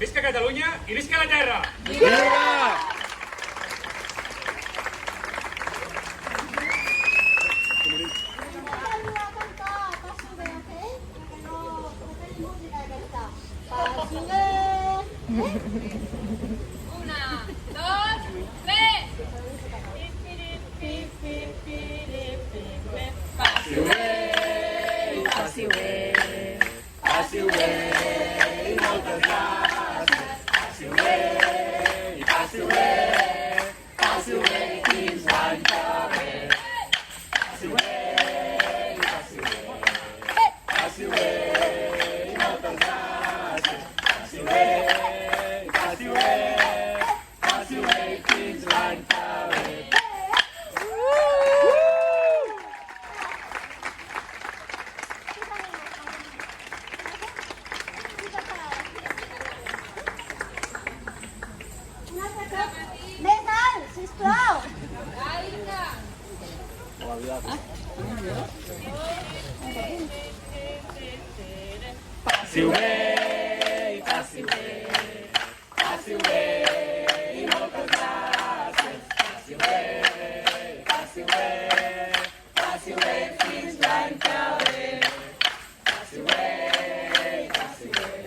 Visca Catalunya i visca la terra! Viva! Una, dos, tres. Passi away, passi away, passi away, moltes gràcies. Passi away, passi away, passi away, fins l'any que ve. Passi away, passi away, passi away, moltes gràcies. Passi away, passi away, passi away, fins l'any que ve. Més alt, sisplau. Passi away, passi away, passi away, moltes gràcies. Passi away, passi away, passi away, fins l'any que ve. Passi away, passi away,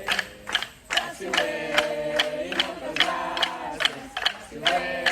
passi away, moltes gràcies. Passi away.